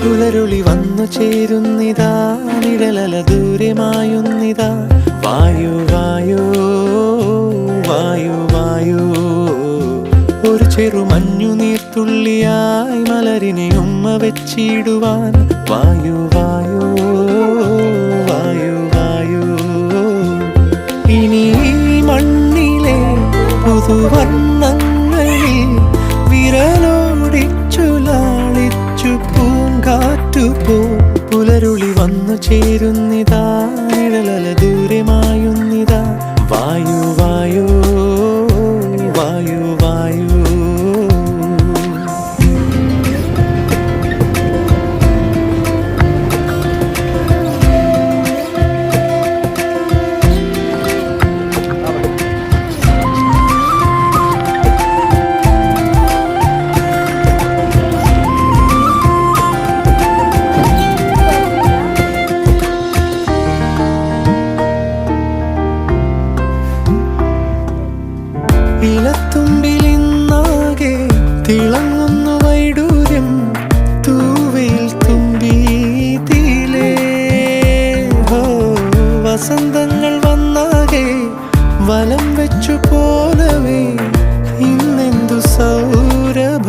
പുലരുളി വന്നു ചേരുന്നിതാ, നിഴലല ദൂരെ മായുന്നിതാ. വായു വായു വായു വായു, ഒരു ചെറു മഞ്ഞു നീർത്തുള്ളിയായി മലരിനെ ഉമ്മ വെച്ചിടുവാൻ. വായു വായു വായു വായു, ഇനി മണ്ണിലെ പുതുവർണ്ണങ്ങളിൽ വിരലോടിച്ചു ലാളിച്ചു പൂങ്കാറ്റുപോ. പുലരുളി വന്നു ചേരുന്നിതാ, നിഴലല ദൂരെ മായുന്നിതാ. വായു വായു വായു വായു. ഇലത്തുമ്പിലിന്നാകെ തിളങ്ങുന്നു വൈഡൂര്യം, തൂവയിൽ തുമ്പി തീലേ. വസന്തങ്ങൾ വന്നാകെ വലം വെച്ചു പോലവേ ഇന്നെന്തു സൗരഭം.